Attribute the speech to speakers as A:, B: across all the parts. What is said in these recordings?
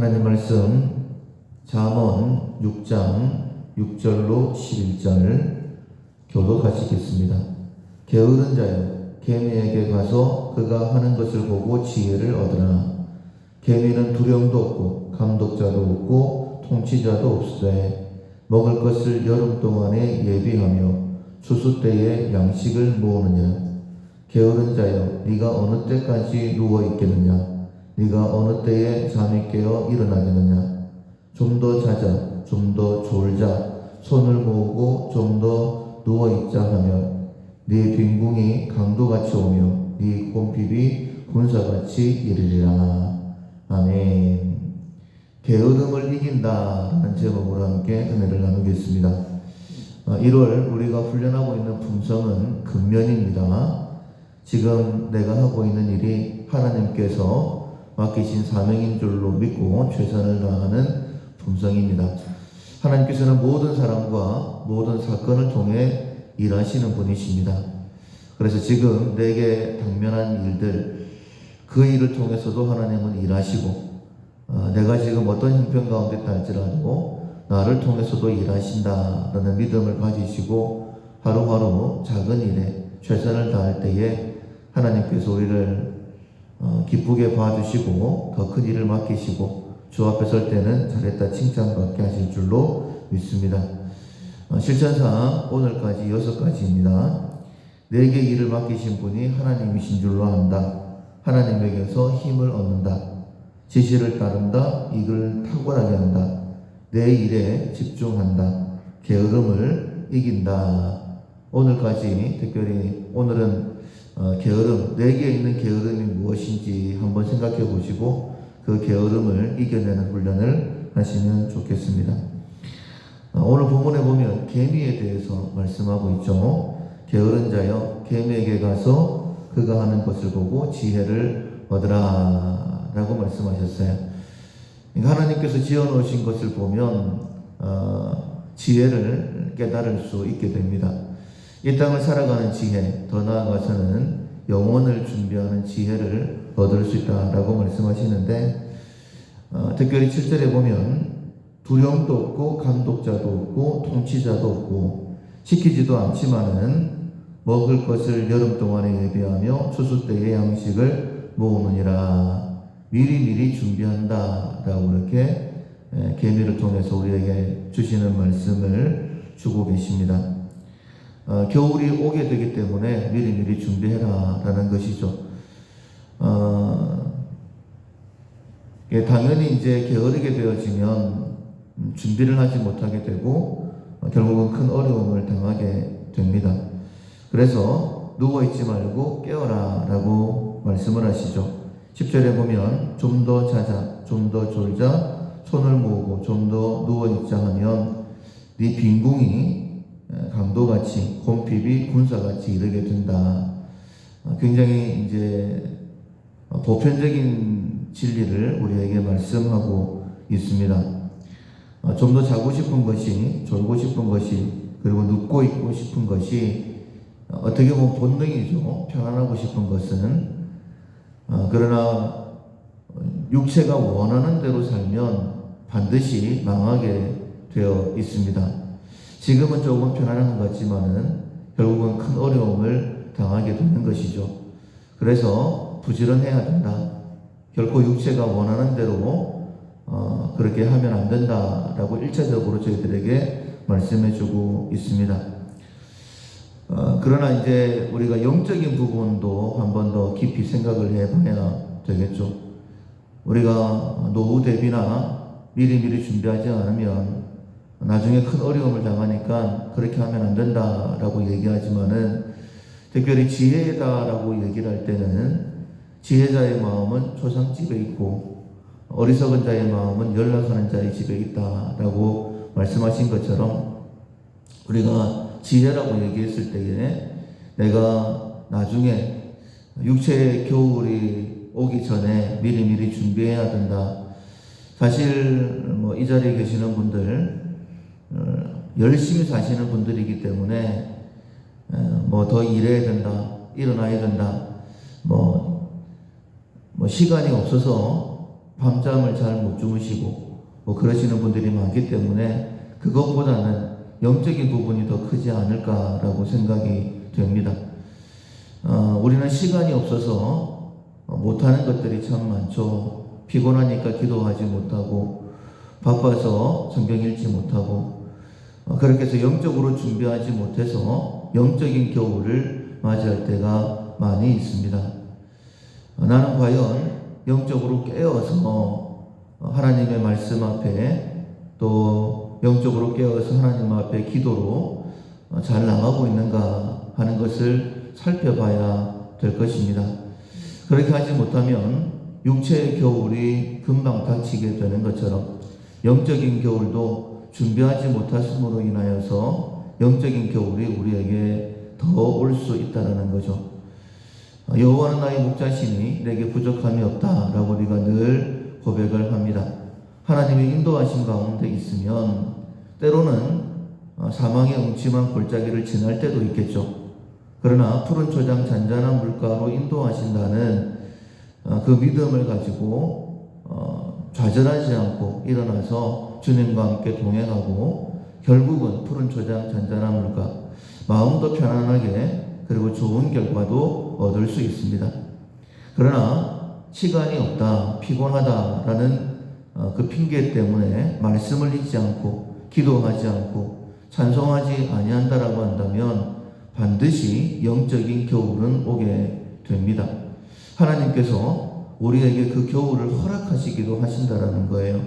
A: 하나님 말씀 잠언 6장 6절로 11절 교독하시겠습니다. 게으른 자여 개미에게 가서 그가 하는 것을 보고 지혜를 얻으라. 개미는 두령도 없고 감독자도 없고 통치자도 없으되 먹을 것을 여름 동안에 예비하며 추수 때에 양식을 모으느냐. 게으른 자여 네가 어느 때까지 누워 있겠느냐. 네가 어느 때에 잠이 깨어 일어나겠느냐. 좀 더 자자, 좀 더 졸자, 손을 모으고 좀 더 누워있자 하며 네 빈궁이 강도같이 오며 네 곰핍이 군사같이 이르리라. 아멘. 게으름을 이긴다라는 제목으로 함께 은혜를 나누겠습니다. 1월 우리가 훈련하고 있는 품성은 근면입니다. 지금 내가 하고 있는 일이 하나님께서 맡기신 사명인 줄로 믿고 최선을 다하는 품성입니다. 하나님께서는 모든 사람과 모든 사건을 통해 일하시는 분이십니다. 그래서 지금 내게 당면한 일들, 그 일을 통해서도 하나님은 일하시고 내가 지금 어떤 형편 가운데 있할지라도 나를 통해서도 일하신다라는 믿음을 가지시고 하루하루 작은 일에 최선을 다할 때에 하나님께서 우리를 기쁘게 봐주시고 더 큰 일을 맡기시고 주 앞에 설 때는 잘했다 칭찬받게 하실 줄로 믿습니다. 실천상 오늘까지 6가지입니다. 내게 일을 맡기신 분이 하나님이신 줄로 안다. 하나님에게서 힘을 얻는다. 지시를 따른다. 이걸 탁월하게 한다. 내 일에 집중한다. 게으름을 이긴다. 오늘까지 특별히 오늘은 게으름, 내게 있는 게으름이 무엇인지 한번 생각해 보시고 그 게으름을 이겨내는 훈련을 하시면 좋겠습니다. 오늘 본문에 보면 개미에 대해서 말씀하고 있죠. 게으른 자여 개미에게 가서 그가 하는 것을 보고 지혜를 얻으라 라고 말씀하셨어요. 하나님께서 지어놓으신 것을 보면 지혜를 깨달을 수 있게 됩니다. 이 땅을 살아가는 지혜, 더 나아가서는 영혼을 준비하는 지혜를 얻을 수 있다라고 말씀하시는데 특별히 7절에 보면 두령도 없고 감독자도 없고 통치자도 없고 시키지도 않지만은 먹을 것을 여름 동안에 예비하며 추수 때의 양식을 모으느니라. 미리미리 준비한다 라고 이렇게 개미를 통해서 우리에게 주시는 말씀을 주고 계십니다. 겨울이 오게 되기 때문에 미리미리 준비해라 라는 것이죠. 당연히 이제 게으르게 되어지면 준비를 하지 못하게 되고 결국은 큰 어려움을 당하게 됩니다. 그래서 누워있지 말고 깨어라 라고 말씀을 하시죠. 10절에 보면 좀 더 자자, 좀 더 졸자, 손을 모으고 좀 더 누워있자 하면 네 빈궁이 강도같이 곰핍이 군사같이 이르게 된다. 굉장히 이제 보편적인 진리를 우리에게 말씀하고 있습니다. 좀 더 자고 싶은 것이, 졸고 싶은 것이, 그리고 눕고 있고 싶은 것이 어떻게 보면 본능이죠. 편안하고 싶은 것은. 그러나 육체가 원하는 대로 살면 반드시 망하게 되어 있습니다. 지금은 조금 편안한 것 같지만은 결국은 큰 어려움을 당하게 되는 것이죠. 그래서 부지런해야 된다. 결코 육체가 원하는 대로 그렇게 하면 안 된다라고 1차적으로 저희들에게 말씀해주고 있습니다. 그러나 이제 우리가 영적인 부분도 한 번 더 깊이 생각을 해봐야 되겠죠. 우리가 노후 대비나 미리미리 준비하지 않으면 나중에 큰 어려움을 당하니까 그렇게 하면 안 된다라고 얘기하지만은 특별히 지혜다라고 얘기를 할 때는 지혜자의 마음은 초상집에 있고 어리석은 자의 마음은 연락하는 자의 집에 있다라고 말씀하신 것처럼 우리가 지혜라고 얘기했을 때에 내가 나중에 육체의 겨울이 오기 전에 미리미리 준비해야 된다. 사실 이 자리에 계시는 분들 열심히 사시는 분들이기 때문에 더 일해야 된다, 일어나야 된다, 시간이 없어서 밤잠을 잘 못 주무시고 뭐 그러시는 분들이 많기 때문에 그것보다는 영적인 부분이 더 크지 않을까라고 생각이 됩니다. 우리는 시간이 없어서 못하는 것들이 참 많죠. 피곤하니까 기도하지 못하고 바빠서 성경 읽지 못하고 그렇게 해서 영적으로 준비하지 못해서 영적인 겨울을 맞이할 때가 많이 있습니다. 나는 과연 영적으로 깨어서 하나님의 말씀 앞에 또 영적으로 깨어서 하나님 앞에 기도로 잘 나가고 있는가 하는 것을 살펴봐야 될 것입니다. 그렇게 하지 못하면 육체의 겨울이 금방 닥치게 되는 것처럼 영적인 겨울도 준비하지 못했음으로 인하여서 영적인 겨울이 우리에게 더 올 수 있다는 거죠. 여호와는 나의 목자시니 내게 부족함이 없다라고 우리가 늘 고백을 합니다. 하나님의 인도하심 가운데 있으면 때로는 사망의 음침한 골짜기를 지날 때도 있겠죠. 그러나 푸른 초장 잔잔한 물가로 인도하신다는 그 믿음을 가지고 좌절하지 않고 일어나서 주님과 함께 동행하고 결국은 푸른 초장 잔잔한 물가, 마음도 편안하게 그리고 좋은 결과도 얻을 수 있습니다. 그러나 시간이 없다, 피곤하다라는 그 핑계 때문에 말씀을 읽지 않고 기도하지 않고 찬송하지 아니한다라고 한다면 반드시 영적인 겨울은 오게 됩니다. 하나님께서 우리에게 그 겨울을 허락하시기도 하신다라는 거예요.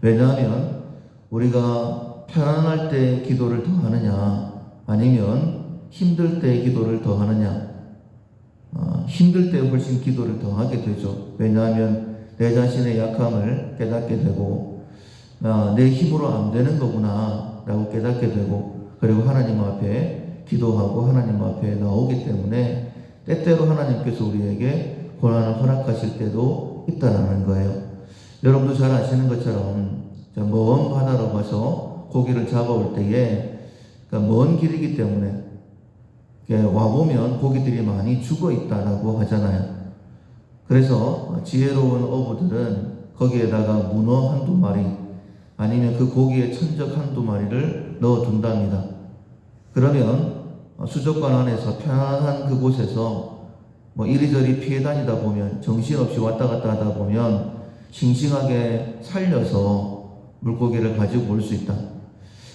A: 왜냐하면 우리가 편안할 때 기도를 더 하느냐 아니면 힘들 때 기도를 더 하느냐, 힘들 때 훨씬 기도를 더 하게 되죠. 왜냐하면 내 자신의 약함을 깨닫게 되고 내 힘으로 안 되는 거구나 라고 깨닫게 되고 그리고 하나님 앞에 기도하고 하나님 앞에 나오기 때문에 때때로 하나님께서 우리에게 고난을 허락하실 때도 있다라는 거예요. 여러분도 잘 아시는 것처럼 먼 바다로 가서 고기를 잡아올 때에 먼 길이기 때문에 와보면 고기들이 많이 죽어 있다라고 하잖아요. 그래서 지혜로운 어부들은 거기에다가 문어 한두 마리 아니면 그 고기에 천적 한두 마리를 넣어 둔답니다. 그러면 수족관 안에서 편안한 그곳에서 이리저리 피해 다니다 보면 정신없이 왔다 갔다 하다 보면 싱싱하게 살려서 물고기를 가지고 올 수 있다.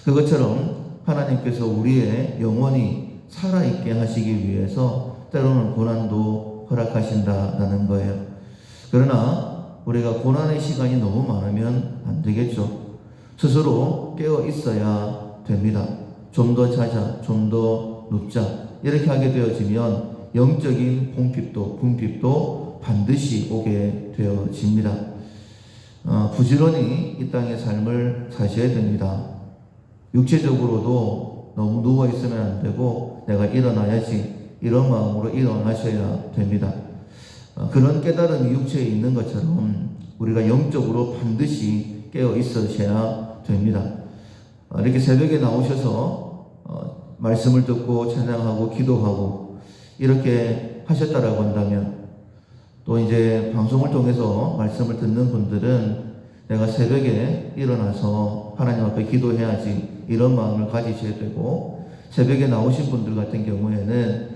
A: 그것처럼 하나님께서 우리의 영혼이 살아있게 하시기 위해서 때로는 고난도 허락하신다라는 거예요. 그러나 우리가 고난의 시간이 너무 많으면 안 되겠죠. 스스로 깨어 있어야 됩니다. 좀 더 자자, 좀 더 눕자 이렇게 하게 되어지면 영적인 궁핍도 분핍도 반드시 오게 되어집니다. 부지런히 이 땅의 삶을 사셔야 됩니다. 육체적으로도 너무 누워있으면 안 되고 내가 일어나야지 이런 마음으로 일어나셔야 됩니다. 그런 깨달음이 육체에 있는 것처럼 우리가 영적으로 반드시 깨어 있으셔야 됩니다. 이렇게 새벽에 나오셔서 말씀을 듣고 찬양하고 기도하고 이렇게 하셨다라고 한다면 또 이제 방송을 통해서 말씀을 듣는 분들은 내가 새벽에 일어나서 하나님 앞에 기도해야지 이런 마음을 가지셔야 되고 새벽에 나오신 분들 같은 경우에는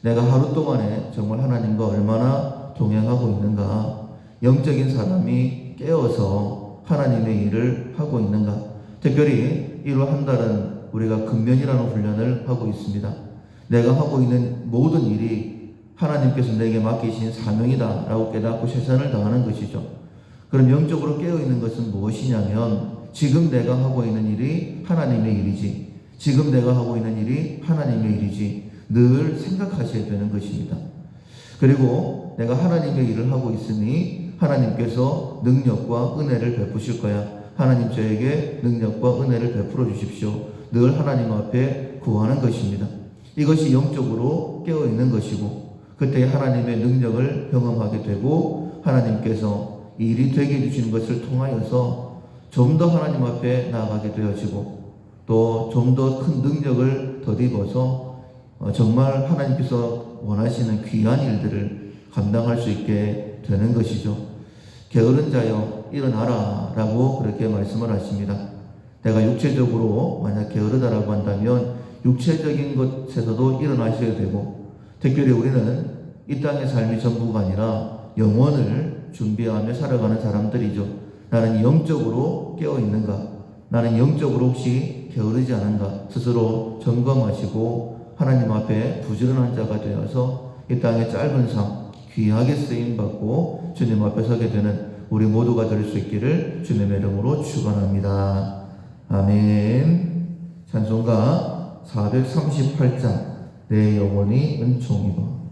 A: 내가 하루 동안에 정말 하나님과 얼마나 동행하고 있는가, 영적인 사람이 깨어서 하나님의 일을 하고 있는가. 특별히 1월 한 달은 우리가 근면이라는 훈련을 하고 있습니다. 내가 하고 있는 모든 일이 하나님께서 내게 맡기신 사명이다 라고 깨닫고 최선을 다하는 것이죠. 그럼 영적으로 깨어있는 것은 무엇이냐면 지금 내가 하고 있는 일이 하나님의 일이지, 지금 내가 하고 있는 일이 하나님의 일이지 늘 생각하셔야 되는 것입니다. 그리고 내가 하나님의 일을 하고 있으니 하나님께서 능력과 은혜를 베푸실 거야. 하나님 저에게 능력과 은혜를 베풀어 주십시오. 늘 하나님 앞에 구하는 것입니다. 이것이 영적으로 깨어있는 것이고 그때 하나님의 능력을 경험하게 되고 하나님께서 일이 되게 해주시는 것을 통하여서 좀 더 하나님 앞에 나아가게 되어지고 또 좀 더 큰 능력을 덧입어서 정말 하나님께서 원하시는 귀한 일들을 감당할 수 있게 되는 것이죠. 게으른 자여 일어나라 라고 그렇게 말씀을 하십니다. 내가 육체적으로 만약 게으르다라고 한다면 육체적인 것에서도 일어나셔야 되고, 특별히 우리는 이 땅의 삶이 전부가 아니라 영혼을 준비하며 살아가는 사람들이죠. 나는 영적으로 깨어있는가? 나는 영적으로 혹시 게으르지 않은가? 스스로 점검하시고 하나님 앞에 부지런한 자가 되어서 이 땅의 짧은 삶 귀하게 쓰임받고 주님 앞에 서게 되는 우리 모두가 될 수 있기를 주님의 이름으로 축원합니다. 아멘. 찬송가 438장 내 영혼이 은총이고